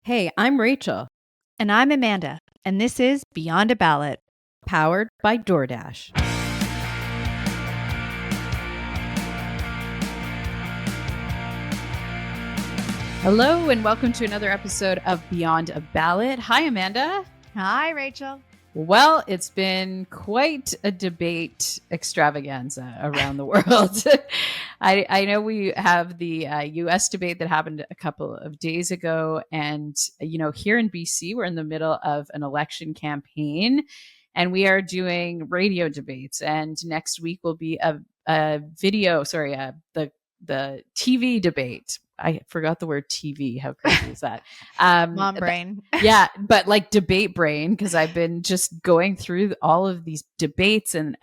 Hey, I'm Rachel, And I'm Amanda, and this is Beyond a Ballot. powered by DoorDash. Hello, and welcome to another episode of Beyond a Ballot. Hi, Amanda. Hi, Rachel. Well, it's been quite a debate extravaganza around the world. I know we have the U.S. debate that happened a couple of days ago. And, here in BC, we're in the middle of an election campaign and we are doing radio debates. And next week will be the TV debate. I forgot the word TV. How crazy is that? Mom brain. Yeah, but like debate brain, because I've been just going through all of these debates and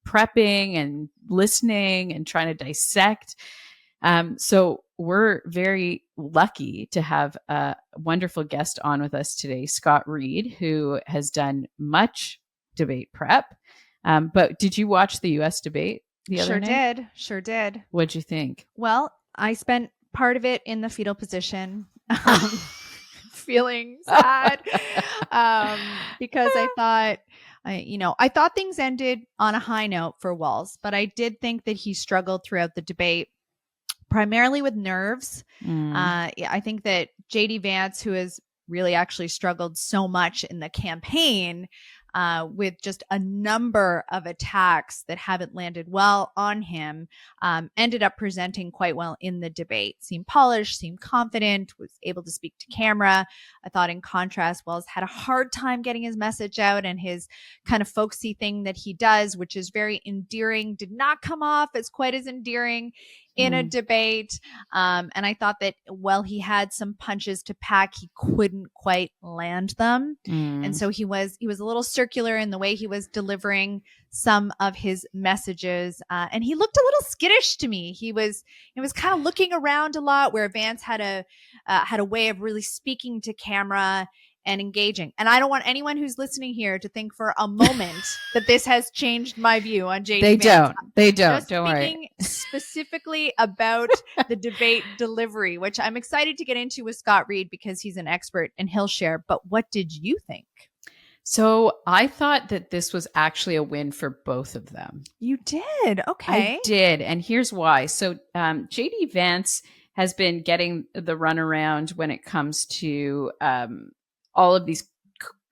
prepping and listening and trying to dissect. So we're very lucky to have a wonderful guest on with us today, Scott Reid, who has done much debate prep. But did you watch the U.S. debate the other night? Sure did. What'd you think? Well, I spent part of it in the fetal position, feeling sad because I thought things ended on a high note for Walz, but I did think that he struggled throughout the debate, primarily with nerves. I think that JD Vance, who has really actually struggled so much in the campaign with just a number of attacks that haven't landed well on him, ended up presenting quite well in the debate. Seemed polished, seemed confident, was able to speak to camera. I thought in contrast, Walz had a hard time getting his message out, and his kind of folksy thing that he does, which is very endearing, did not come off as quite as endearing in a debate. And I thought that while he had some punches to pack, he couldn't quite land them. And so he was a little circular in the way he was delivering some of his messages. And he looked a little skittish to me. He was kind of looking around a lot, where Vance had a way of really speaking to camera and engaging. And I don't want anyone who's listening here to think for a moment that this has changed my view on JD Vance. They don't. Just don't worry. Speaking specifically about the debate delivery, which I'm excited to get into with Scott Reid because he's an expert and he'll share. But what did you think? So I thought that this was actually a win for both of them. You did? Okay. I did. And here's why. So JD Vance has been getting the runaround when it comes to all of these,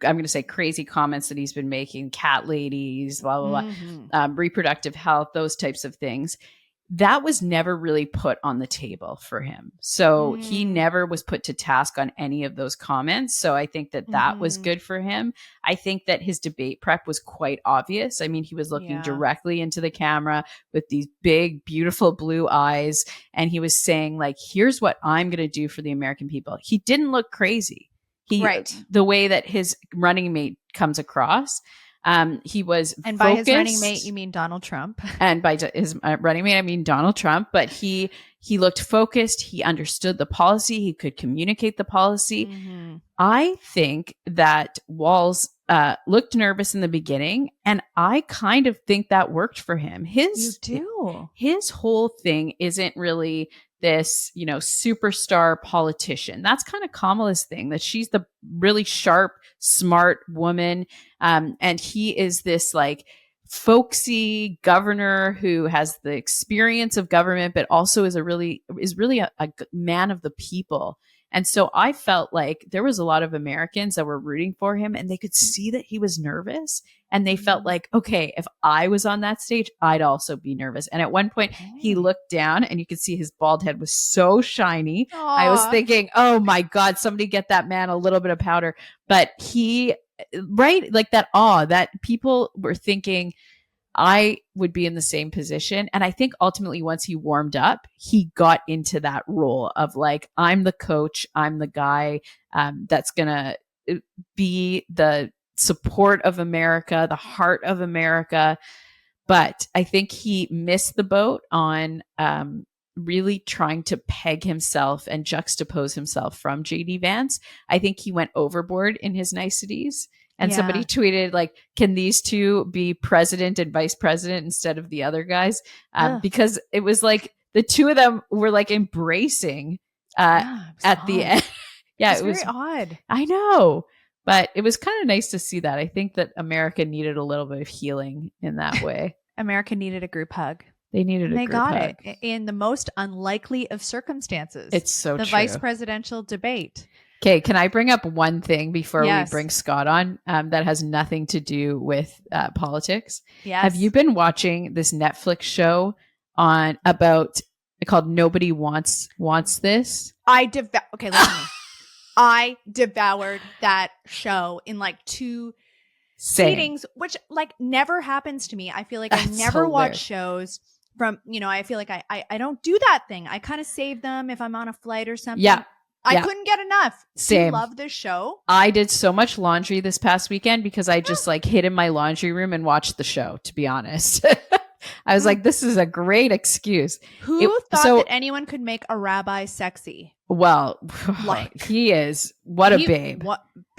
I'm going to say, crazy comments that he's been making, cat ladies, blah, blah, blah, reproductive health, those types of things. That was never really put on the table for him. So he never was put to task on any of those comments. So I think that was good for him. I think that his debate prep was quite obvious. I mean, he was looking directly into the camera with these big, beautiful blue eyes. And he was saying, like, here's what I'm going to do for the American people. He didn't look crazy. The way that his running mate comes across, he was and focused. By his running mate, you mean Donald Trump. And by his running mate, I mean Donald Trump. But he looked focused. He understood the policy. He could communicate the policy. I think that Walz looked nervous in the beginning, and I kind of think that worked for him. His whole thing isn't really this, superstar politician. That's kind of Kamala's thing, that she's the really sharp, smart woman. And he is this like folksy governor who has the experience of government, but also is really a man of the people. And so I felt like there was a lot of Americans that were rooting for him, and they could see that he was nervous, and they felt like, okay, if I was on that stage, I'd also be nervous. And at one point he looked down and you could see his bald head was so shiny. Aww. I was thinking, oh my God, somebody get that man a little bit of powder. But like that awe that people were thinking, I would be in the same position. And I think ultimately once he warmed up, he got into that role of like, I'm the coach, I'm the guy that's going to be the support of America, the heart of America. But I think he missed the boat on really trying to peg himself and juxtapose himself from JD Vance. I think he went overboard in his niceties. And somebody tweeted, like, can these two be president and vice president instead of the other guys? Because it was like the two of them were like embracing at the end. Yeah, It's it was very odd. I know. But it was kind of nice to see that. I think that America needed a little bit of healing in that way. America needed a group hug. They needed And a they group got hug. it in the most unlikely of circumstances. It's so the true. vice presidential debate. Okay, can I bring up one thing before Yes. we bring Scott on that has nothing to do with politics? Yes. Have you been watching this Netflix show called Nobody Wants This? Okay, listen to me. I devoured that show in like 2 sittings, which like never happens to me. I feel like I never watch shows from, I feel like I don't do that thing. I kind of save them if I'm on a flight or something. Yeah. I couldn't get enough. Same. Do you love this show? I did so much laundry this past weekend because I just like hid in my laundry room and watched the show, to be honest. I was like, this is a great excuse. Who thought that anyone could make a rabbi sexy? Well, like he is. What a babe.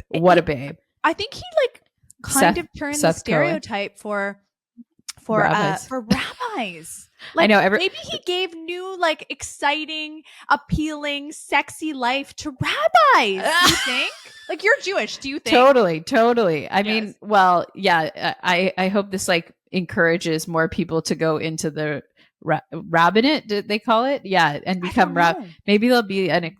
What a babe. I think he like kind of turned the stereotype for rabbis. Like, I know. Maybe he gave new, like, exciting, appealing, sexy life to rabbis. Do you think? Like, you're Jewish. Do you think? Totally. I mean, well, yeah. I hope this like encourages more people to go into the rabbinate. Did they call it? Yeah, and become maybe there'll be an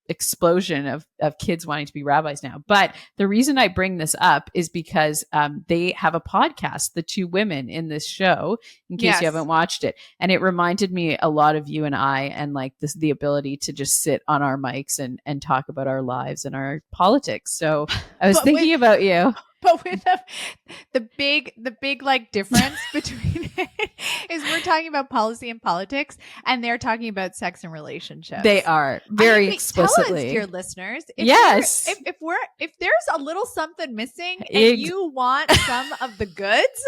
explosion of kids wanting to be rabbis now. But the reason I bring this up is because they have a podcast, the 2 women in this show, in case you haven't watched it. And it reminded me a lot of you and I, and like the ability to just sit on our mics and talk about our lives and our politics. So I was thinking about you. But with the big like difference between it is we're talking about policy and politics, and they're talking about sex and relationships. They are very explicitly. Tell us, dear listeners, if there's a little something missing and you want some of the goods,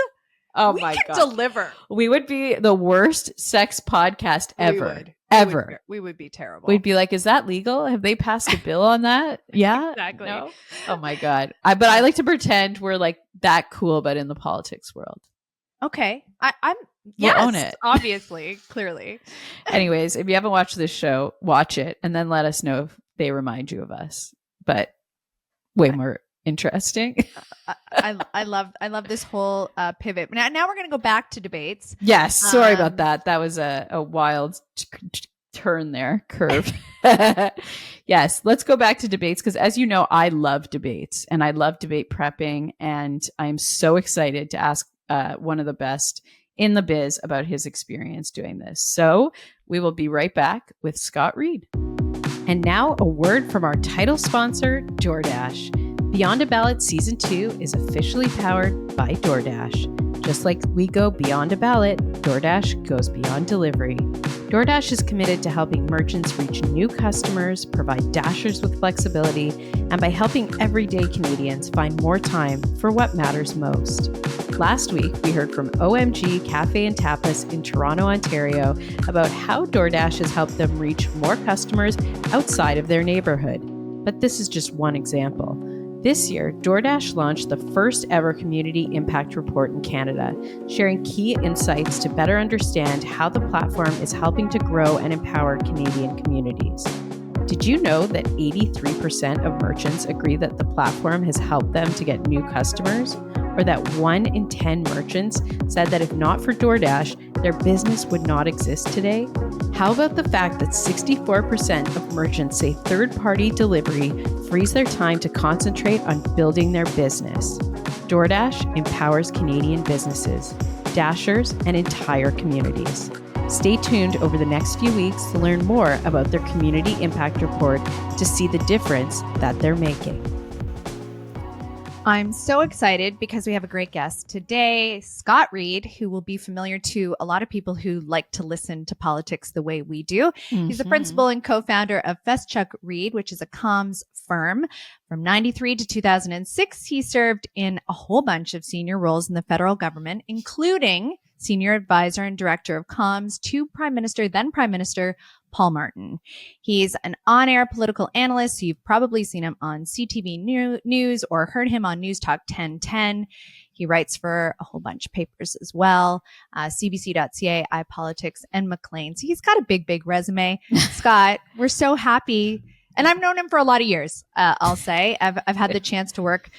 we can deliver. We would be the worst sex podcast ever. Ever. We would be terrible. We'd be like, is that legal? Have they passed a bill on that? Yeah. Exactly. No? Oh my God. But I like to pretend we're like that cool, but in the politics world. Okay. We'll own it. Obviously, clearly. Anyways, if you haven't watched this show, watch it and then let us know if they remind you of us. But way more interesting. I love this whole pivot. Now we're going to go back to debates. Yes. Sorry about that. That was a wild turn there, curve. Yes. Let's go back to debates because as you know, I love debates and I love debate prepping. And I'm so excited to ask one of the best in the biz about his experience doing this. So we will be right back with Scott Reid. And now a word from our title sponsor, DoorDash. Beyond a Ballot Season 2 is officially powered by DoorDash. Just like we go beyond a ballot, DoorDash goes beyond delivery. DoorDash is committed to helping merchants reach new customers, provide Dashers with flexibility, and by helping everyday Canadians find more time for what matters most. Last week, we heard from OMG Cafe and Tapas in Toronto, Ontario, about how DoorDash has helped them reach more customers outside of their neighborhood. But this is just one example. This year, DoorDash launched the first ever community impact report in Canada, sharing key insights to better understand how the platform is helping to grow and empower Canadian communities. Did you know that 83% of merchants agree that the platform has helped them to get new customers? Or that 1 in 10 merchants said that if not for DoorDash, their business would not exist today? How about the fact that 64% of merchants say third-party delivery frees their time to concentrate on building their business? DoorDash empowers Canadian businesses, Dashers, and entire communities. Stay tuned over the next few weeks to learn more about their community impact report to see the difference that they're making. I'm so excited because we have a great guest today, Scott Reid, who will be familiar to a lot of people who like to listen to politics the way we do. Mm-hmm. He's the principal and co-founder of Feschuk Reid, which is a comms firm. From 93 to 2006, he served in a whole bunch of senior roles in the federal government, including senior advisor and director of comms to then Prime Minister Paul Martin. He's an on-air political analyst, so you've probably seen him on CTV News or heard him on News Talk 1010. He writes for a whole bunch of papers as well, CBC.ca, iPolitics, and Maclean. So he's got a big resume. Scott, we're so happy And I've known him for a lot of years, I'll say. I've had the chance to work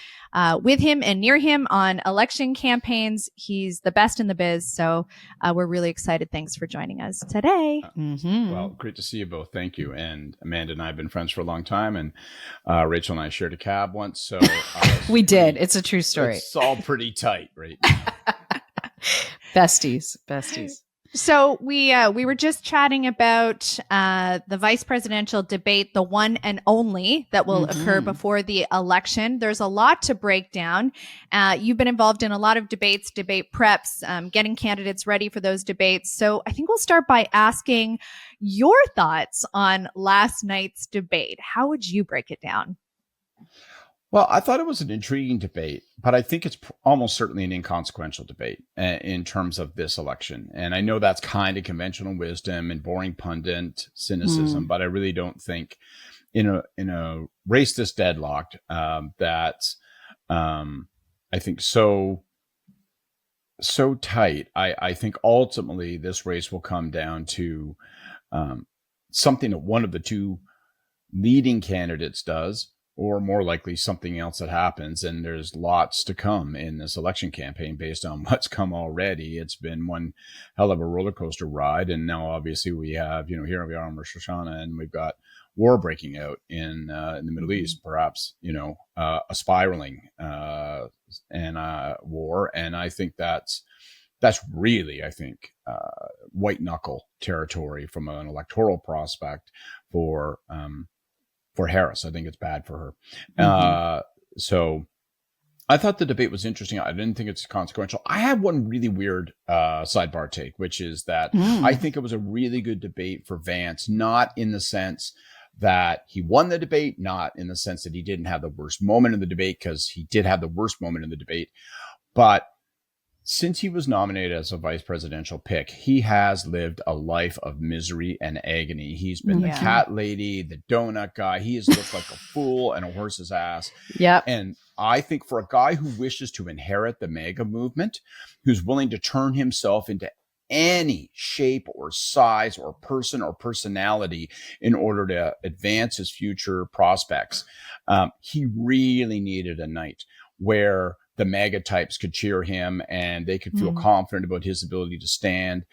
with him and near him on election campaigns. He's the best in the biz. So we're really excited. Thanks for joining us today. Well, great to see you both. Thank you. And Amanda and I have been friends for a long time. And Rachel and I shared a cab once. So we did. It's a true story. It's all pretty tight right now. Besties. So we were just chatting about the vice presidential debate, the one and only that will occur before the election. There's a lot to break down. You've been involved in a lot of debates, debate preps, getting candidates ready for those debates. So I think we'll start by asking your thoughts on last night's debate. How would you break it down? Well, I thought it was an intriguing debate, but I think it's almost certainly an inconsequential debate in terms of this election. And I know that's kind of conventional wisdom and boring pundit cynicism, but I really don't think in a race this deadlocked that's I think so tight. I think ultimately this race will come down to something that one of the two leading candidates does, or more likely something else that happens. And there's lots to come in this election campaign based on what's come already. It's been one hell of a roller coaster ride. And now obviously we have, here we are on Rosh Hashanah, and we've got war breaking out in the Middle East, perhaps, a spiraling war. And I think that's really, white knuckle territory from an electoral prospect for Harris. I think it's bad for her. So I thought the debate was interesting. I didn't think it's consequential. I had one really weird sidebar take, which is that I think it was a really good debate for Vance, not in the sense that he won the debate, not in the sense that he didn't have the worst moment in the debate, because he did have the worst moment in the debate. But since he was nominated as a vice presidential pick, he has lived a life of misery and agony. He's been the cat lady, the donut guy. He has looked like a fool and a horse's ass. Yep. And I think for a guy who wishes to inherit the MAGA movement, who's willing to turn himself into any shape or size or person or personality in order to advance his future prospects, he really needed a night where the MAGA types could cheer him and they could feel confident about his ability to stand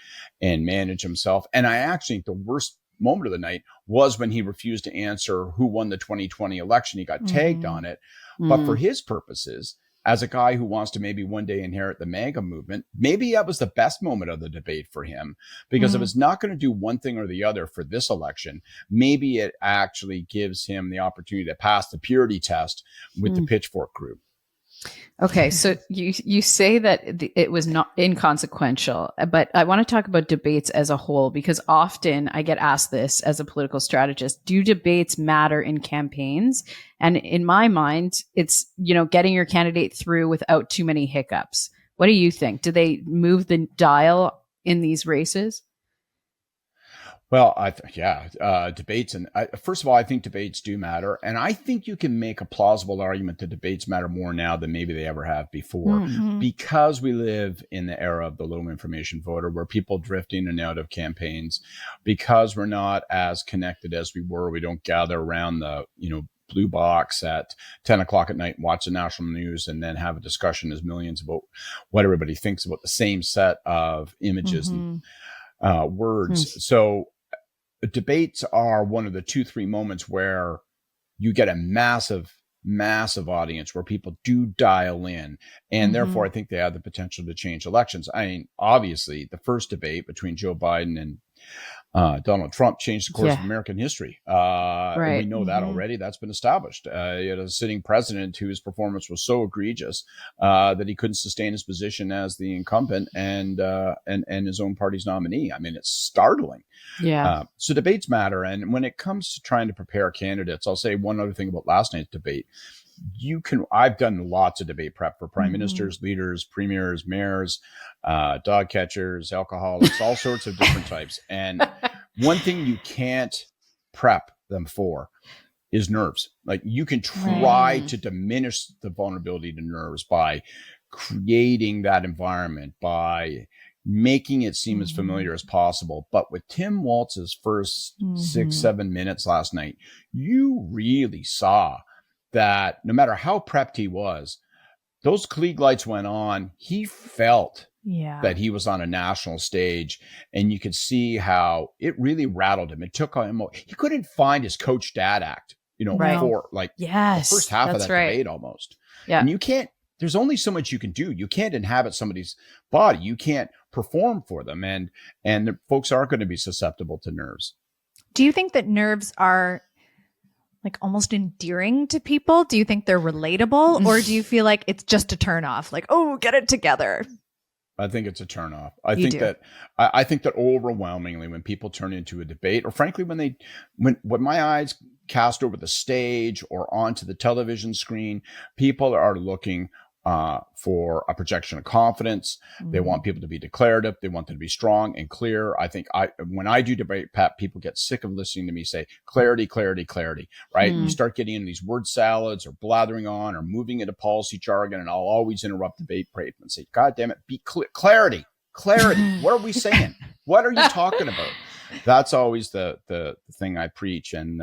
and manage himself. And I actually think the worst moment of the night was when he refused to answer who won the 2020 election. He got tagged on it. But for his purposes, as a guy who wants to maybe one day inherit the MAGA movement, maybe that was the best moment of the debate for him, because if it's not going to do one thing or the other for this election, maybe it actually gives him the opportunity to pass the purity test with the pitchfork group. Okay, so you say that it was not inconsequential, but I want to talk about debates as a whole, because often I get asked this as a political strategist: do debates matter in campaigns? And in my mind, it's getting your candidate through without too many hiccups. What do you think? Do they move the dial in these races? Well, debates. And first of all, I think debates do matter. And I think you can make a plausible argument that debates matter more now than maybe they ever have before, because we live in the era of the low information voter, where people drift in and out of campaigns, because we're not as connected as we were. We don't gather around the, blue box at 10 o'clock at night and watch the national news and then have a discussion as millions about what everybody thinks about the same set of images and words. So debates are one of the 2-3 moments where you get a massive audience, where people do dial in. And therefore, I think they have the potential to change elections. I mean, obviously, the first debate between Joe Biden and Donald Trump changed the course of American history. Right. And we know that already. That's been established. You had a sitting president whose performance was so egregious that he couldn't sustain his position as the incumbent and his own party's nominee. I mean, it's startling. Yeah. So debates matter. And when it comes to trying to prepare candidates, I'll say one other thing about last night's debate. I've done lots of debate prep for prime ministers, leaders, premiers, mayors, dog catchers, alcoholics, all sorts of different types. And one thing you can't prep them for is nerves. Like, you can try to diminish the vulnerability to nerves by creating that environment, by making it seem as familiar as possible. But with Tim Walz's first 6-7 minutes last night, you really saw that no matter how prepped he was, those Klieg lights went on. He felt that he was on a national stage, and you could see how it really rattled him. It took him. He couldn't find his coach dad act, for like the first half of that debate almost. Yeah. And you can't, there's only so much you can do. You can't inhabit somebody's body. You can't perform for them. And the folks are going to be susceptible to nerves. Do you think that nerves are like almost endearing to people? Do you think they're relatable, or do you feel like it's just a turn off? Like, oh, get it together. I think it's a turn off. I think that overwhelmingly when people turn into a debate, or frankly, when my eyes cast over the stage or onto the television screen, people are looking for a projection of confidence. They want people to be declarative. They want them to be strong and clear. I think when I do debate, Pat, people get sick of listening to me say clarity, clarity, clarity, right? And you start getting into these word salads or blathering on or moving into policy jargon, and I'll always interrupt debate prep and say, God damn it, be clear. Clarity. What are we saying? What are you talking about? That's always the thing I preach. And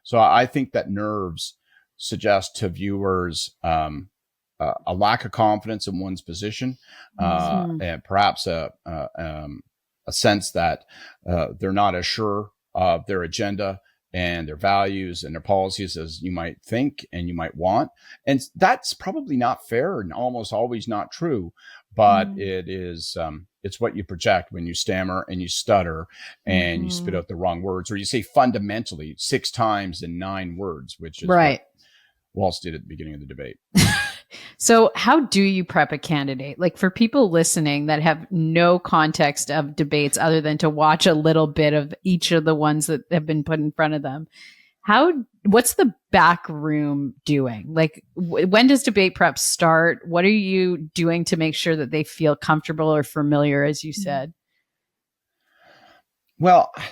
so I think that nerves suggest to viewers a lack of confidence in one's position, and perhaps a sense that they're not as sure of their agenda and their values and their policies as you might think and you might want. And that's probably not fair and almost always not true, but it is, it's what you project when you stammer and you stutter and you spit out the wrong words, or you say fundamentally 6 times in 9 words, which is what Walz did at the beginning of the debate. So how do you prep a candidate? Like, for people listening that have no context of debates other than to watch a little bit of each of the ones that have been put in front of them, what's the back room doing? Like, when does debate prep start? What are you doing to make sure that they feel comfortable or familiar, as you said? Well, I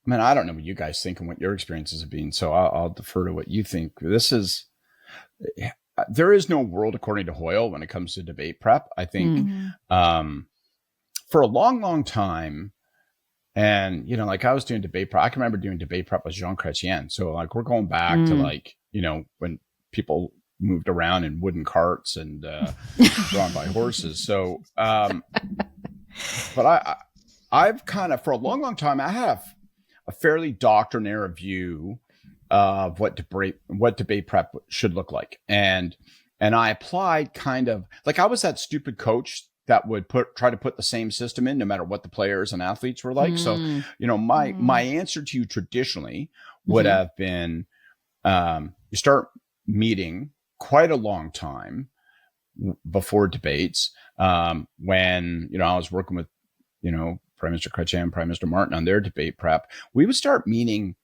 mean, I don't know what you guys think and what your experiences have been, so I'll defer to what you think. There is no world according to Hoyle when it comes to debate prep. I think for a long, long time, and, like I was doing debate prep. I can remember doing debate prep with Jean Chrétien. So like we're going back to when people moved around in wooden carts and drawn by horses. So, but I've kind of, for a long, long time, I have a fairly doctrinaire view of what debate prep should look like. And I applied kind of like I was that stupid coach that would try to put the same system in no matter what the players and athletes were like. So, my answer to you traditionally would have been, you start meeting quite a long time before debates. When, I was working with, Prime Minister Chrétien, Prime Minister Martin on their debate prep, we would start meeting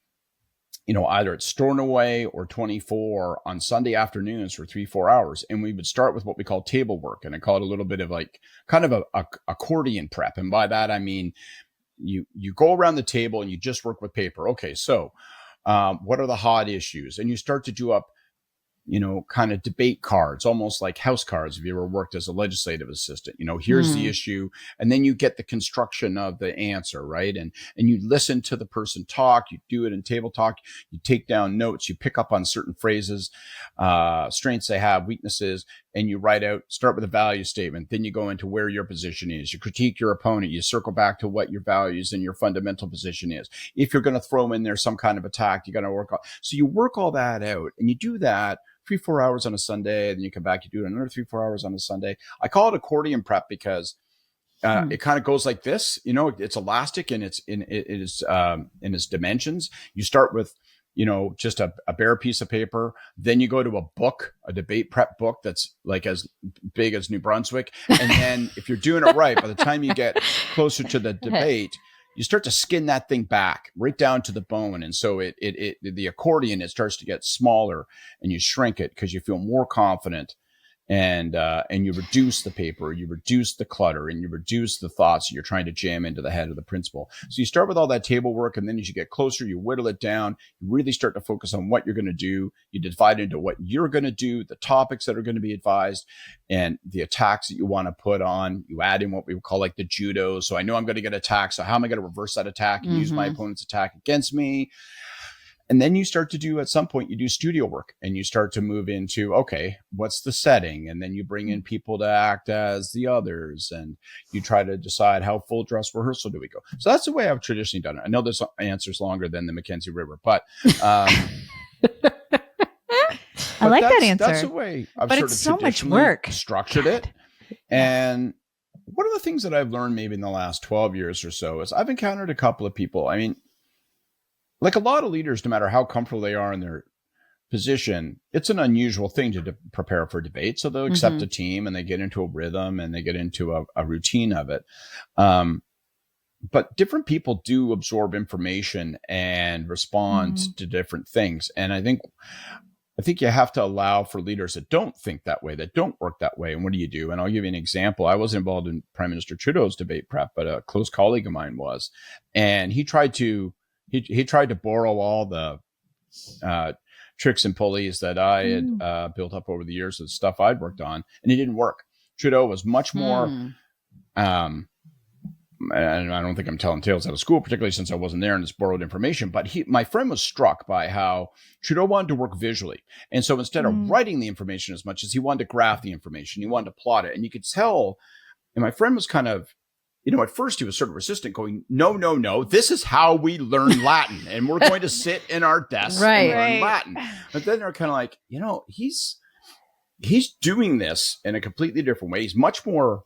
either at Stornoway or 24 on Sunday afternoons for 3-4 hours. And we would start with what we call table work. And I call it a little bit of like kind of a accordion prep. And by that, I mean, you go around the table and you just work with paper. Okay. So, what are the hot issues? And you start to do up, kind of debate cards, almost like house cards. If you ever worked as a legislative assistant, here's the issue. And then you get the construction of the answer, right? And you listen to the person talk, you do it in table talk, you take down notes, you pick up on certain phrases, strengths they have, weaknesses, and you write out, start with a value statement. Then you go into where your position is. You critique your opponent. You circle back to what your values and your fundamental position is. If you're going to throw in there some kind of attack, you got to work on. So you work all that out, and you do that 3-4 hours on a Sunday. Then you come back, you do it another 3-4 hours on a Sunday. I call it accordion prep because it kind of goes like this. It's elastic and it is in its dimensions. You start with just a bare piece of paper. Then you go to a book, a debate prep book that's like as big as New Brunswick. And then if you're doing it right, by the time you get closer to the debate, you start to skin that thing back right down to the bone. And so the accordion, it starts to get smaller and you shrink it because you feel more confident and you reduce the paper, you reduce the clutter, and you reduce the thoughts you're trying to jam into the head of the principal. So you start with all that table work, and then as you get closer, you whittle it down. You really start to focus on what you're going to do. You divide into what you're going to do, the topics that are going to be advised, and the attacks that you want to put on. You add in what we would call like the judo. So I know I'm going to get attacked. So how am I going to reverse that attack and use my opponent's attack against me? And then you start to do, at some point, you do studio work and you start to move into, okay, what's the setting? And then you bring in people to act as the others, and you try to decide how full dress rehearsal do we go. So that's the way I've traditionally done it. I know this answer's longer than the Mackenzie River, but I like that answer. That's the way I've but sort it's of so much traditionally work. structured it. And one of the things that I've learned maybe in the last 12 years or so is I've encountered a couple of people. I mean, like a lot of leaders, no matter how comfortable they are in their position, it's an unusual thing to prepare for debate. So they'll accept a team and they get into a rhythm and they get into a routine of it. But different people do absorb information and respond to different things. And I think you have to allow for leaders that don't think that way, that don't work that way. And what do you do? And I'll give you an example. I wasn't involved in Prime Minister Trudeau's debate prep, but a close colleague of mine was. And he tried to borrow all the tricks and pulleys that I had built up over the years of stuff I'd worked on, and it didn't work. Trudeau was much more, and I don't think I'm telling tales out of school, particularly since I wasn't there and it's borrowed information, but my friend was struck by how Trudeau wanted to work visually. And so instead of writing the information as much as he wanted to graph the information, he wanted to plot it. And you could tell, and my friend was kind of, at first he was sort of resistant, going, no, this is how we learn Latin, and we're going to sit in our desks and learn Latin. But then they're kind of like, he's doing this in a completely different way. He's much more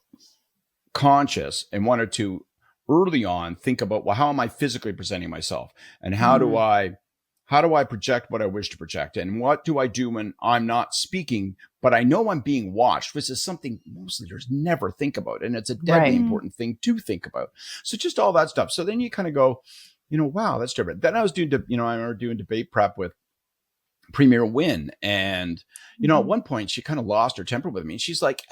conscious and wanted to early on think about, well, how am I physically presenting myself? And how do I project what I wish to project? And what do I do when I'm not speaking, but I know I'm being watched, which is something most leaders never think about. And it's a deadly important thing to think about. So just all that stuff. So then you kind of go, wow, that's different. Then I was doing, I remember doing debate prep with Premier Wynne. And, at one point she kind of lost her temper with me. And she's like,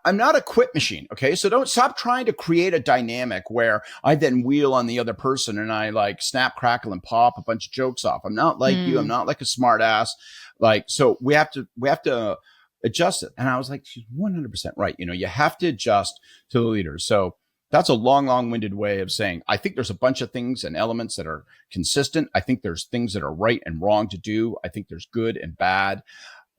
I'm not a quit machine. Okay. So don't stop trying to create a dynamic where I then wheel on the other person and I like snap, crackle, and pop a bunch of jokes off. I'm not like you. I'm not like a smart ass. Like, so we have to adjust it. And I was like, she's 100% right. You have to adjust to the leaders. So that's a long-winded way of saying, I think there's a bunch of things and elements that are consistent. I think there's things that are right and wrong to do. I think there's good and bad.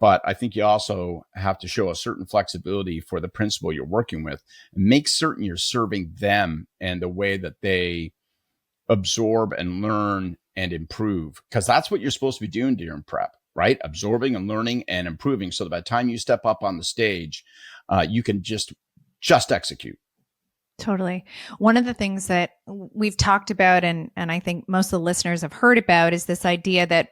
But I think you also have to show a certain flexibility for the principal you're working with, and make certain you're serving them and the way that they absorb and learn and improve. Because that's what you're supposed to be doing during prep, right? Absorbing and learning and improving, so that by the time you step up on the stage, you can just execute. Totally. One of the things that we've talked about, and I think most of the listeners have heard about, is this idea that,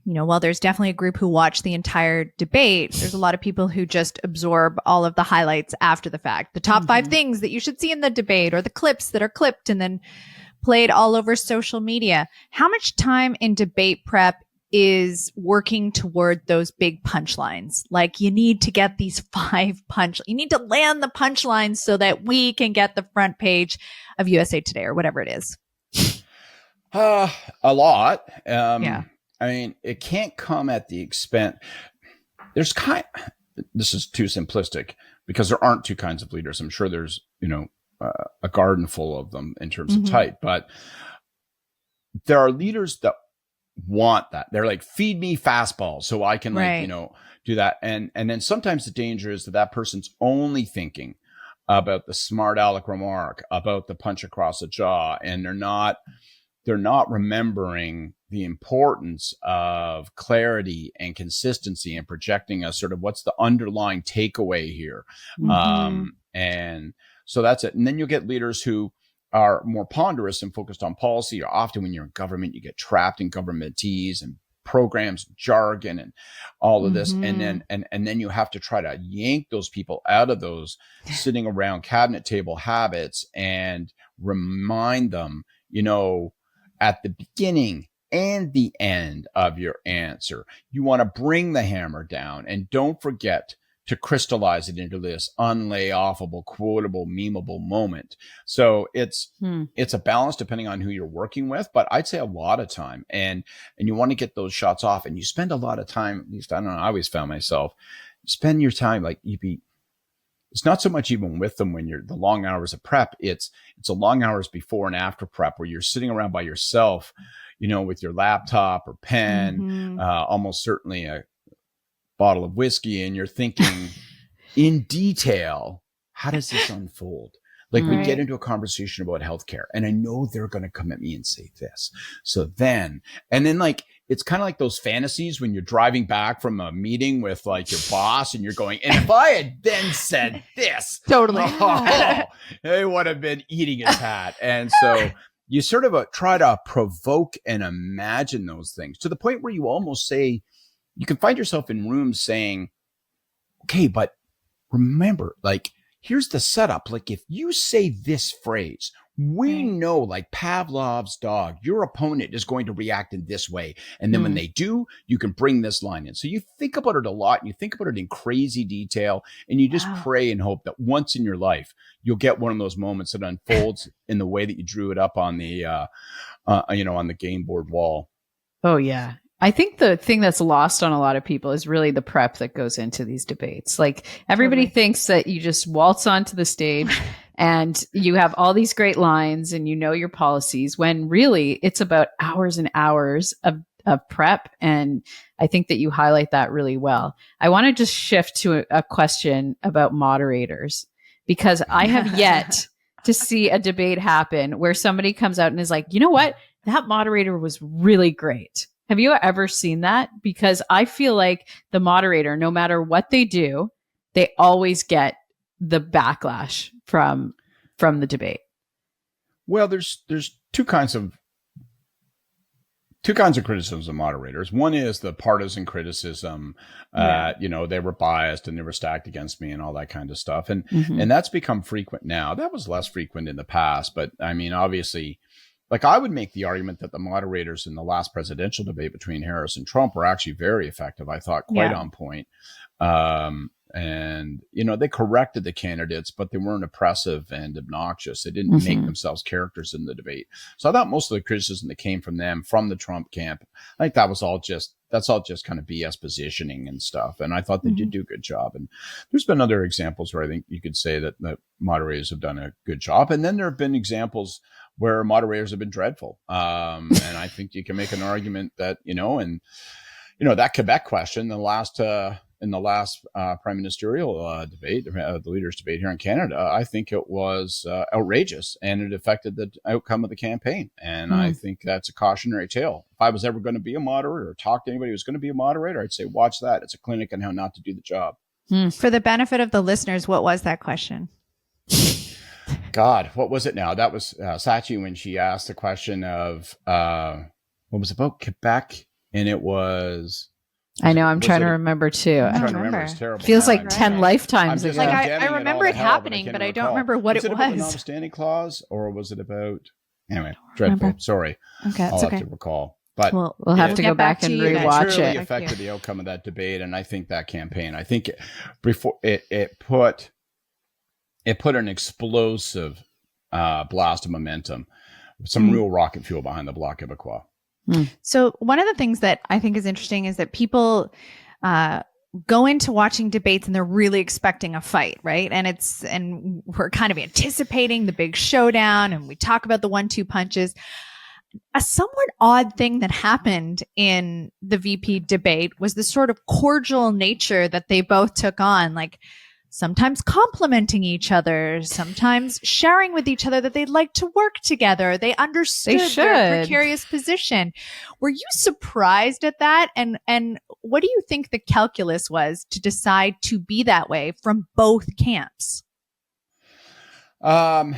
while there's definitely a group who watch the entire debate, there's a lot of people who just absorb all of the highlights after the fact. The top 5 things that you should see in the debate, or the clips that are clipped and then played all over social media. How much time in debate prep is working toward those big punchlines? Like, you need to get these 5 you need to land the punchlines so that we can get the front page of USA Today or whatever it is. A lot. Yeah. I mean, it can't come at the expense. This is too simplistic, because there aren't 2 kinds of leaders. I'm sure there's, a garden full of them in terms of type, but there are leaders that want that. They're like, feed me fastballs so I can do that. And then sometimes the danger is that person's only thinking about the smart aleck remark, about the punch across the jaw, and they're not remembering the importance of clarity and consistency and projecting a sort of what's the underlying takeaway here. And so that's it. And then you'll get leaders who are more ponderous and focused on policy. Or often when you're in government, you get trapped in governmentese and programs, jargon, and all of this. And then you have to try to yank those people out of those sitting around cabinet table habits and remind them, at the beginning and the end of your answer, you want to bring the hammer down, and don't forget to crystallize it into this unlayoffable, quotable, memeable moment. So it's a balance depending on who you're working with, but I'd say a lot of time, and you want to get those shots off, and you spend a lot of time, at least I don't know, I always found myself, spend your time like it's not so much even with them when you're the long hours of prep. It's the long hours before and after prep where you're sitting around by yourself, with your laptop or pen, almost certainly a bottle of whiskey, and you're thinking in detail, how does this unfold? Like we get into a conversation about healthcare, and I know they're going to come at me and say this. So then like, it's kind of like those fantasies when you're driving back from a meeting with like your boss and you're going, and if I had then said this, Totally. They would have been eating his hat. And so you sort of try to provoke and imagine those things to the point where you almost say, you can find yourself in rooms saying, okay, but remember, like, here's the setup. Like, if you say this phrase, we know, like Pavlov's dog, your opponent is going to react in this way. And then when they do, you can bring this line in. So you think about it a lot, and you think about it in crazy detail, and you just pray and hope that once in your life, you'll get one of those moments that unfolds in the way that you drew it up on the, on the game board wall. Oh, yeah. I think the thing that's lost on a lot of people is really the prep that goes into these debates. Like, everybody thinks that you just waltz onto the stage and you have all these great lines and you know your policies, when really it's about hours and hours of prep. And I think that you highlight that really well. I want to just shift to a question about moderators, because I have yet to see a debate happen where somebody comes out and is like, you know what? That moderator was really great. Have you ever seen that? Because I feel like the moderator, no matter what they do, they always get the backlash from the debate. Well, there's two kinds of criticisms of moderators. One is the partisan criticism. They were biased and they were stacked against me and all that kind of stuff. And that's become frequent now. That was less frequent in the past, but I mean, obviously, like, I would make the argument that the moderators in the last presidential debate between Harris and Trump were actually very effective. I thought quite on point. And, they corrected the candidates, but they weren't oppressive and obnoxious. They didn't make themselves characters in the debate. So I thought most of the criticism that came from them, from the Trump camp, I think that's all just kind of BS positioning and stuff. And I thought they did do a good job. And there's been other examples where I think you could say that the moderators have done a good job. And then there have been examples where moderators have been dreadful. And I think you can make an argument that, that Quebec question, in the last prime ministerial debate, the leaders' debate here in Canada, I think it was outrageous, and it affected the outcome of the campaign. And I think that's a cautionary tale. If I was ever going to be a moderator or talk to anybody who's going to be a moderator, I'd say, watch that. It's a clinic on how not to do the job. For the benefit of the listeners, what was that question? God, what was it now? That was Sachi when she asked the question of what was it about Quebec, and it was. I know. I'm trying to remember too. I'm trying to remember. It's terrible. Feels like 10 lifetimes ago. Like I remember it happening, but I don't remember what it was. Was it about the notwithstanding clause, or was it about? Anyway, dreadful. Remember. Sorry. Okay, I'll have to recall. But we'll have to go back and rewatch it. It really affected the outcome of that debate, and I think that campaign. I think it put an explosive blast of momentum, some real rocket fuel behind the Bloc Québécois. So one of the things that I think is interesting is that people go into watching debates and they're really expecting a fight, right? And we're kind of anticipating the big showdown, and we talk about the 1-2 punches. A somewhat odd thing that happened in the VP debate was the sort of cordial nature that they both took on, like sometimes complimenting each other, sometimes sharing with each other that they'd like to work together. They understood their precarious position. Were you surprised at that? And what do you think the calculus was to decide to be that way from both camps? Well,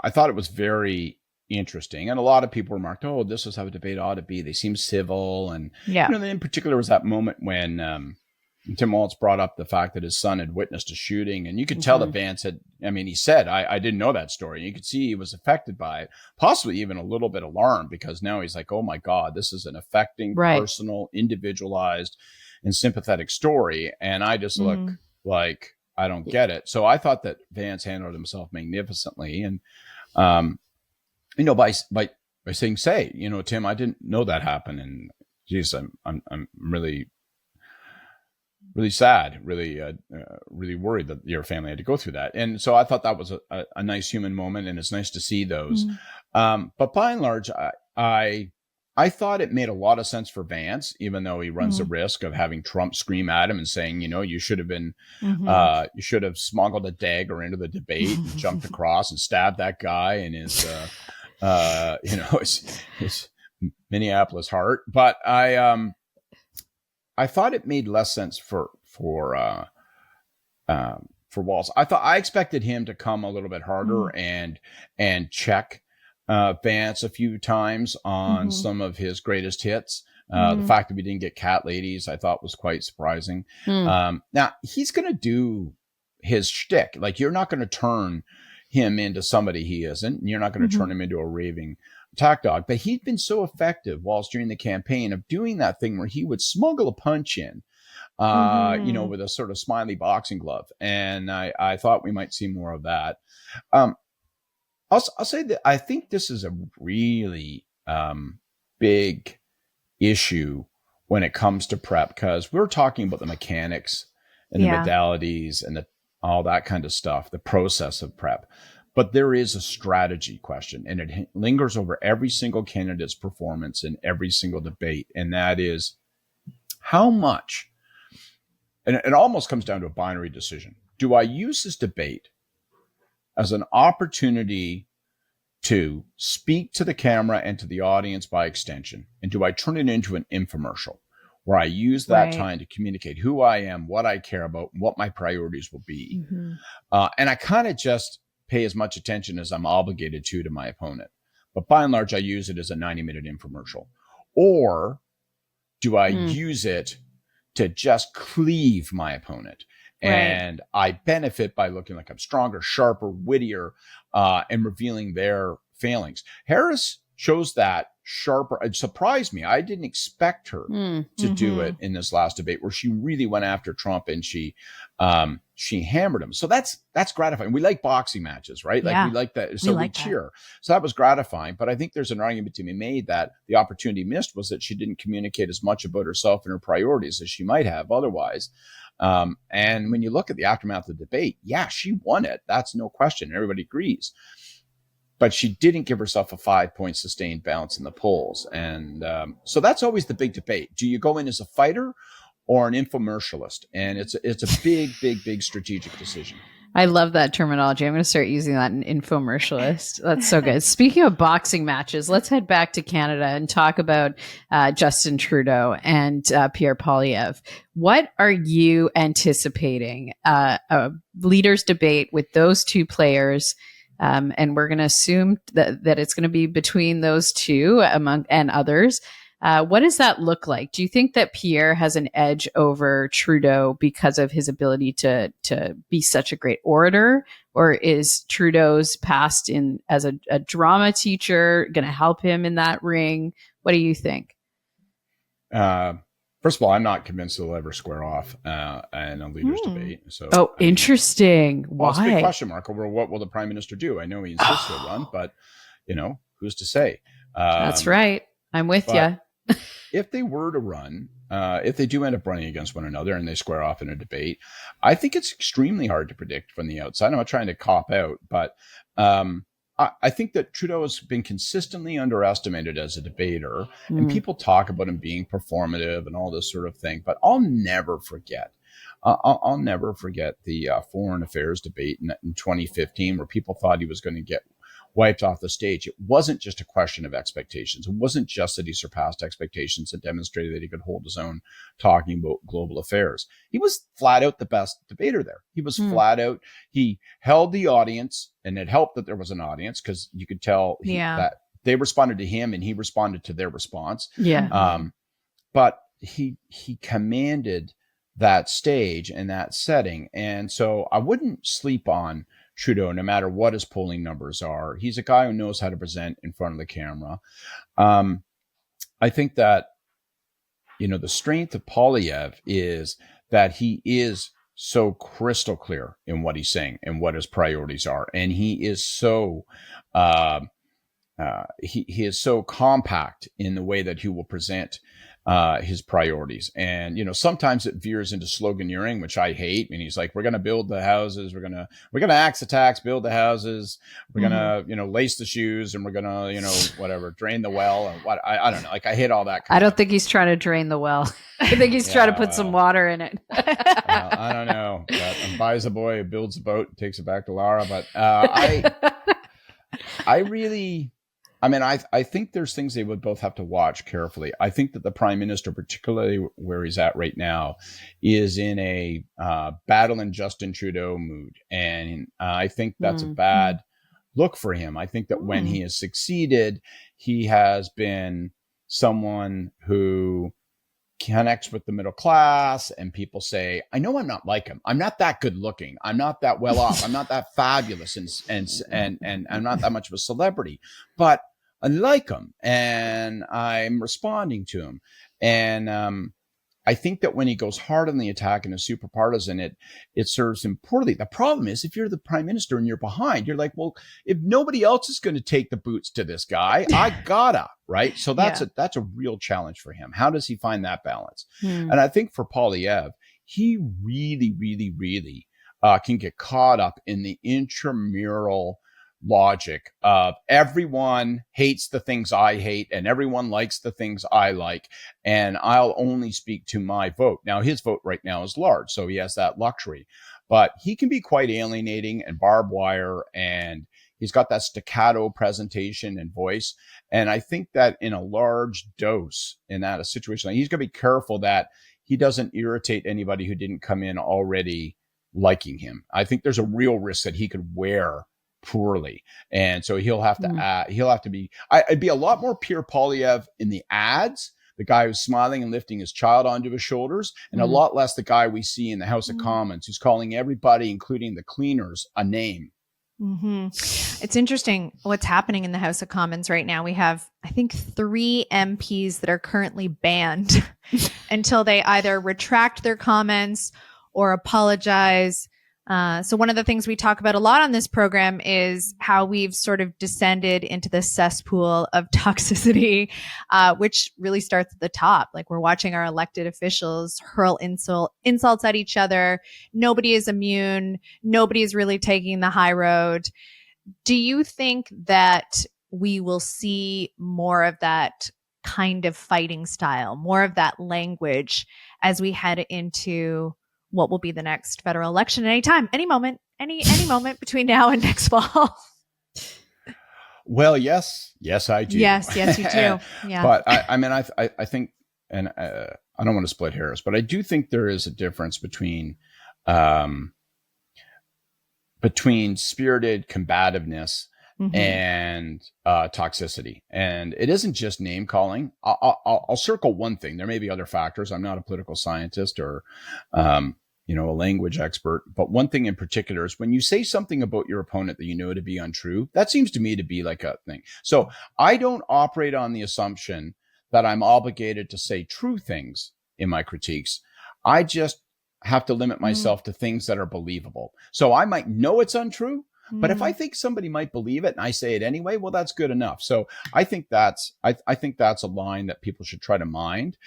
I thought it was very interesting. And a lot of people remarked, oh, this is how a debate ought to be. They seem civil. And in particular was that moment when Tim Walz brought up the fact that his son had witnessed a shooting, and you could tell that Vance he said, I didn't know that story. You could see he was affected by it, possibly even a little bit alarmed, because now he's like, oh my God, this is an affecting, personal, individualized. and sympathetic story. And I just look like I don't get it. So I thought that Vance handled himself magnificently. And, by saying, Tim, I didn't know that happened. And geez, I'm really, really sad, really worried that your family had to go through that. And so I thought that was a nice human moment, and it's nice to see those. But by and large, I thought it made a lot of sense for Vance, even though he runs the risk of having Trump scream at him and saying, you should have been, you should have smuggled a dagger into the debate and jumped across and stabbed that guy in his, his Minneapolis heart. But I thought it made less sense for Walz. I expected him to come a little bit harder and check Vance a few times on some of his greatest hits. The fact that we didn't get cat ladies, I thought was quite surprising. Now he's going to do his shtick. Like, you're not going to turn him into somebody he isn't. And you're not going to turn him into a raving attack dog. But he'd been so effective whilst during the campaign of doing that thing where he would smuggle a punch in, with a sort of smiley boxing glove. And I thought we might see more of that. I'll say that I think this is a really big issue when it comes to prep, because we're talking about the mechanics and the modalities and all that kind of stuff, the process of prep. But there is a strategy question, and it lingers over every single candidate's performance in every single debate. And that is how much, and it almost comes down to a binary decision. Do I use this debate as an opportunity to speak to the camera and to the audience by extension? And do I turn it into an infomercial where I use that time to communicate who I am, what I care about, what my priorities will be? And I kind of just pay as much attention as I'm obligated to my opponent. But by and large, I use it as a 90-minute infomercial. Or do I use it to just cleave my opponent? And I benefit by looking like I'm stronger, sharper, wittier, and revealing their failings. Harris shows that sharper. It surprised me. I didn't expect her to do it in this last debate, where she really went after Trump and she hammered him. So that's gratifying. We like boxing matches, right? Like we like that. So we cheer. So that was gratifying. But I think there's an argument to be made that the opportunity missed was that she didn't communicate as much about herself and her priorities as she might have otherwise. And when you look at the aftermath of the debate, she won it. That's no question. Everybody agrees. But she didn't give herself a 5-point sustained bounce in the polls. And so that's always the big debate. Do you go in as a fighter or an infomercialist? And it's a big strategic decision. I love that terminology. I'm going to start using that in infomercialist. That's so good. Speaking of boxing matches, let's head back to Canada and talk about Justin Trudeau and Pierre Poilievre. What are you anticipating a leaders debate with those two players? And we're going to assume that it's going to be between those two and others. What does that look like? Do you think that Pierre has an edge over Trudeau because of his ability to be such a great orator? Or is Trudeau's past as a drama teacher going to help him in that ring? What do you think? First of all, I'm not convinced they'll ever square off in a leaders debate. So, interesting. Why? Well, it's a big question mark over what will the prime minister do. I know he insists he'll run, but who's to say? That's right. I'm with you. If they were to run, if they do end up running against one another and they square off in a debate, I think it's extremely hard to predict from the outside. I'm not trying to cop out, but I think that Trudeau has been consistently underestimated as a debater, and people talk about him being performative and all this sort of thing. But I'll never forget. I'll never forget the foreign affairs debate in 2015, where people thought he was going to get wiped off the stage. It wasn't just a question of expectations. It wasn't just that he surpassed expectations and demonstrated that he could hold his own talking about global affairs. He was flat out the best debater there. He was flat out. He held the audience, and it helped that there was an audience, because you could tell that they responded to him and he responded to their response. But he commanded that stage and that setting. And so I wouldn't sleep on Trudeau, no matter what his polling numbers are. He's a guy who knows how to present in front of the camera. I think that, the strength of Poilievre is that he is so crystal clear in what he's saying and what his priorities are. And he is so, he is so compact in the way that he will present his priorities. And, sometimes it veers into sloganeering, which I hate. And he's like, we're going to build the houses. We're going to axe the tax, build the houses. We're going to, lace the shoes, and we're going to, whatever, drain the well. Or what? I don't know. Like, I hate all that. I don't think he's trying to drain the well. I think he's trying to put some water in it. I don't know. But, buys a boy who builds a boat and takes it back to Lara. But I think there's things they would both have to watch carefully. I think that the prime minister, particularly where he's at right now, is in a battle in Justin Trudeau mood. And I think that's a bad look for him. I think that when he has succeeded, he has been someone who connects with the middle class, and people say, I know I'm not like him. I'm not that good looking. I'm not that well off. I'm not that fabulous and I'm not that much of a celebrity, but I like him and I'm responding to him. And I think that when he goes hard on the attack and is super partisan, it serves him poorly. The problem is, if you're the prime minister and you're behind, you're like, well, if nobody else is going to take the boots to this guy, I gotta, right? So that's a real challenge for him. How does he find that balance? And I think for Poilievre, he really, really, really can get caught up in the intramural logic of everyone hates the things I hate and everyone likes the things I like, and I'll only speak to my vote. Now, his vote right now is large, so he has that luxury, but he can be quite alienating and barbed wire, and he's got that staccato presentation and voice. And I think that in a large dose in that a situation, like, he's going to be careful that he doesn't irritate anybody who didn't come in already liking him. I think there's a real risk that he could wear poorly, and so he'll have to be. I'd be a lot more Pierre Poilievre in the ads, the guy who's smiling and lifting his child onto his shoulders, and a lot less the guy we see in the House of Commons who's calling everybody, including the cleaners, a name. It's interesting what's happening in the House of Commons right now. We have, I think, 3 MPs that are currently banned until they either retract their comments or apologize. So one of the things we talk about a lot on this program is how we've sort of descended into the cesspool of toxicity, which really starts at the top. Like, we're watching our elected officials hurl insults at each other. Nobody is immune. Nobody is really taking the high road. Do you think that we will see more of that kind of fighting style, more of that language as we head into what will be the next federal election at any moment between now and next fall? Well, yes, I do. Yes, you do. Yeah. But I think, and I don't want to split hairs, but I do think there is a difference between spirited combativeness and toxicity. And it isn't just name calling. I'll circle one thing. There may be other factors. I'm not a political scientist or a language expert, but one thing in particular is when you say something about your opponent that you know to be untrue, that seems to me to be like a thing. So I don't operate on the assumption that I'm obligated to say true things in my critiques. I just have to limit myself to things that are believable. So I might know it's untrue, but if I think somebody might believe it and I say it anyway, well, that's good enough. So I think that's a line that people should try to mind.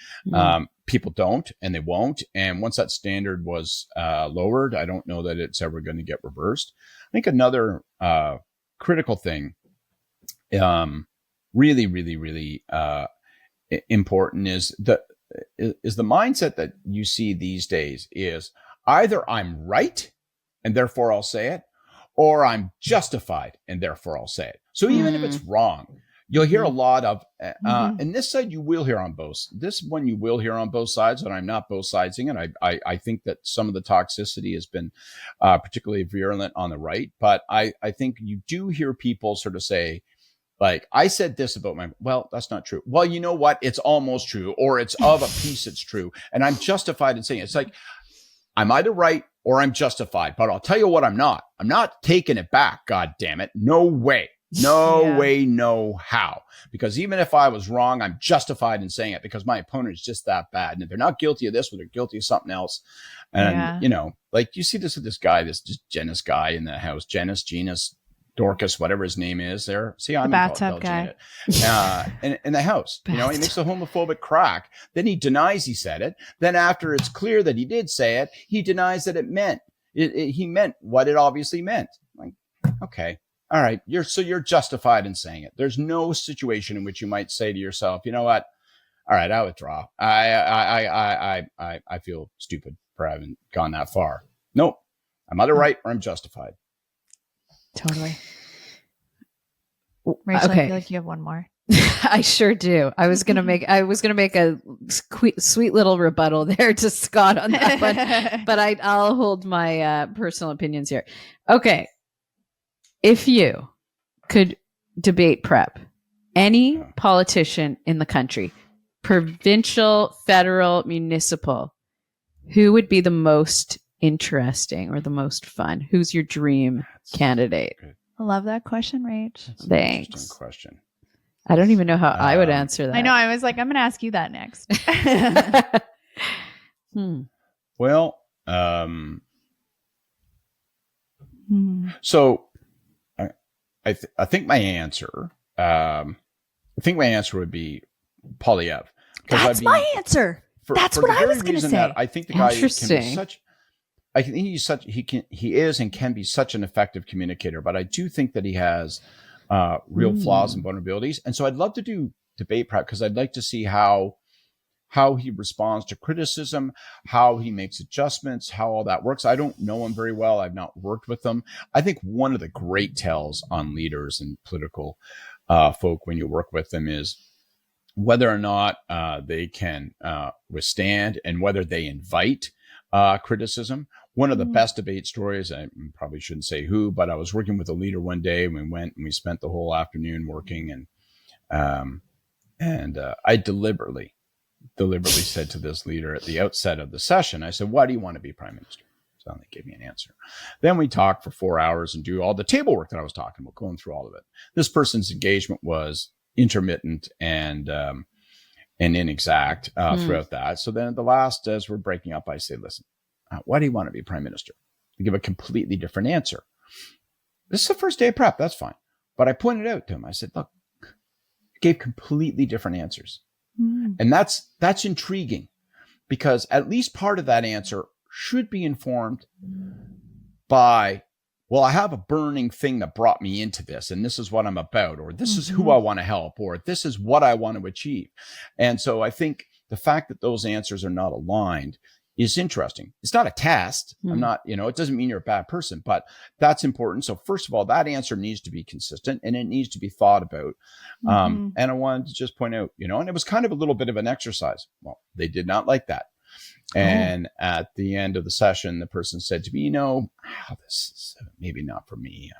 People don't, and they won't. And once that standard was lowered, I don't know that it's ever going to get reversed. I think another critical thing, really, really, really important is the mindset that you see these days is either I'm right and therefore I'll say it, or I'm justified and therefore I'll say it. So even if it's wrong, you'll hear a lot of, and this side you will hear on both. This one you will hear on both sides, and I'm not both sidesing it. I think that some of the toxicity has been particularly virulent on the right, but I think you do hear people sort of say, like, I said this about well, that's not true. Well, you know what? It's almost true, or it's of a piece it's true. And I'm justified in saying it. It's like, I'm either right or I'm justified, but I'll tell you what I'm not. I'm not taking it back, God damn it. No way. No way, no how. Because even if I was wrong, I'm justified in saying it because my opponent is just that bad. And if they're not guilty of this, well, they're guilty of something else. And, you know, like you see this with this guy, this Genus guy in the house, Genus, Dorcas, whatever his name is there. See, I'm the bathtub guy. In the house, you know, he makes a homophobic crack. Then he denies he said it. Then after it's clear that he did say it, he denies that it meant, he meant what it obviously meant. Like, okay. All right, you're justified in saying it. There's no situation in which you might say to yourself, you know what? All right, I withdraw. I feel stupid for having gone that far. Nope, I'm either right or I'm justified. Totally. Rachel, I feel like you have one more. I sure do. I was gonna make a sweet little rebuttal there to Scott on that one, but I'll hold my personal opinions here. Okay. If you could debate prep any politician in the country, provincial, federal, municipal, who would be the most interesting or the most fun? Who's your dream candidate? I love that question, Rach. That's Thanks. Interesting question. I don't even know how I would answer that. I know. I was like, I'm going to ask you that next. Well, so I think my answer would be Polyev. That's my answer. That's what I was going to say. I think the guy can be such. I think he is and can be such an effective communicator. But I do think that he has real flaws and vulnerabilities. And so I'd love to do debate prep because I'd like to see how he responds to criticism, how he makes adjustments, how all that works. I don't know him very well. I've not worked with him. I think one of the great tells on leaders and political folk when you work with them is whether or not they can withstand and whether they invite criticism. One of the best debate stories, I probably shouldn't say who, but I was working with a leader one day and we went and we spent the whole afternoon working and I deliberately said to this leader at the outset of the session, I said, why do you want to be prime minister? So they gave me an answer. Then we talked for 4 hours and do all the table work that I was talking about, going through all of it. This person's engagement was intermittent and inexact throughout that. So then at the last, as we're breaking up, I say, listen, why do you want to be prime minister? I give a completely different answer. This is the first day of prep. That's fine. But I pointed out to him, I said, look, I gave completely different answers. And that's intriguing because at least part of that answer should be informed by, well, I have a burning thing that brought me into this and this is what I'm about, or this is who I want to help, or this is what I want to achieve. And so I think the fact that those answers are not aligned is interesting. It's not a test. I'm not, it doesn't mean you're a bad person, but that's important. So first of all, that answer needs to be consistent and it needs to be thought about. And I wanted to just point out, and it was kind of a little bit of an exercise. Well, they did not like that. And at the end of the session, the person said to me, this is maybe not for me.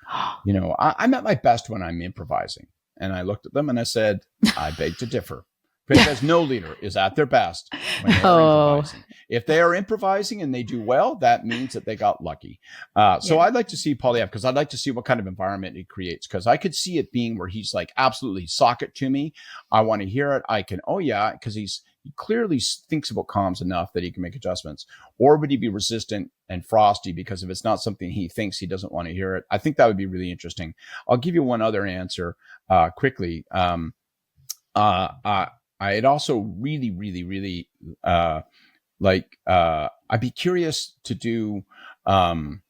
I'm at my best when I'm improvising. And I looked at them and I said, I beg to differ. Because no leader is at their best when they're improvising. If they are improvising and they do well, that means that they got lucky. So I'd like to see Polyev because I'd like to see what kind of environment it creates. Because I could see it being where he's like, absolutely, sock it to me. I want to hear it. I can, because he clearly thinks about comms enough that he can make adjustments. Or would he be resistant and frosty because if it's not something he thinks, he doesn't want to hear it? I think that would be really interesting. I'll give you one other answer quickly. I'd also really, really, really I'd be curious to do Nenshi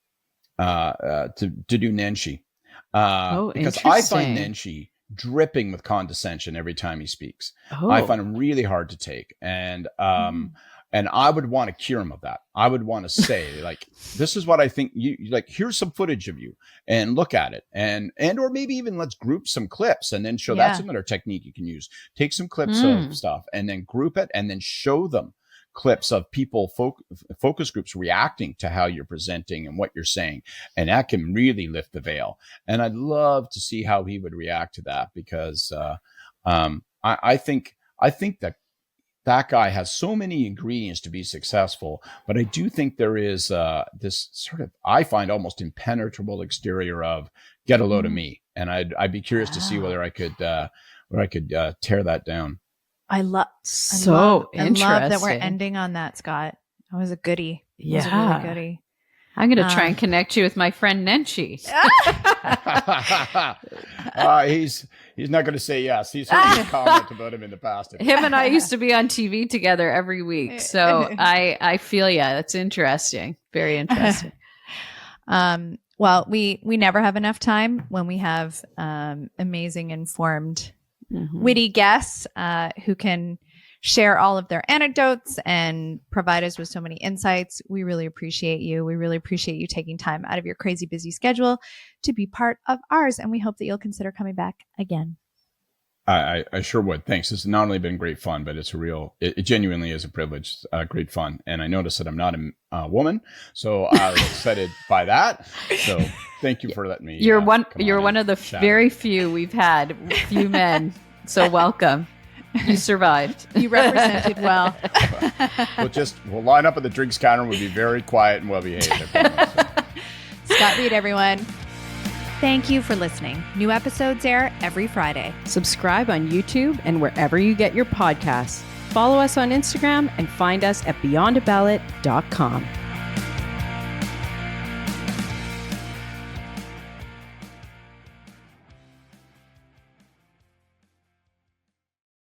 because I find Nenshi dripping with condescension every time he speaks. I find him really hard to take, and I would want to cure him of that. I would want to say, like, this is what I think you like. Here's some footage of you, and look at it, and or maybe even let's group some clips, and then show. That's another technique you can use. Take some clips of stuff, and then group it, and then show them clips of people, focus groups reacting to how you're presenting and what you're saying, and that can really lift the veil. And I'd love to see how he would react to that because I think that guy has so many ingredients to be successful, but I do think there is this sort of, I find almost impenetrable exterior of get a load of me. and I'd be curious to see whether I could tear that down. I love that we're ending on that, Scott. That was a goodie. Yeah. That was a really goodie. I'm going to try and connect you with my friend Nenshi. He's not going to say yes. He's heard me comment about him in the past. Him and I used to be on TV together every week. So I feel that's interesting. Very interesting. Well, we never have enough time when we have amazing, informed, witty guests who can share all of their anecdotes and provide us with so many insights. We really appreciate you. We really appreciate you taking time out of your crazy busy schedule to be part of ours. And we hope that you'll consider coming back again. I sure would. Thanks. This has not only been great fun, but it genuinely is a privilege, great fun. And I noticed that I'm not a woman, so I was excited by that. So thank you for letting me. You're one of the very few we've had, few men. So welcome. You survived. You represented well. We'll line up at the drinks counter and we'll be very quiet and well behaved. Scott Reid, everyone. Thank you for listening. New episodes air every Friday. Subscribe on YouTube and wherever you get your podcasts. Follow us on Instagram and find us at beyondaballot.com.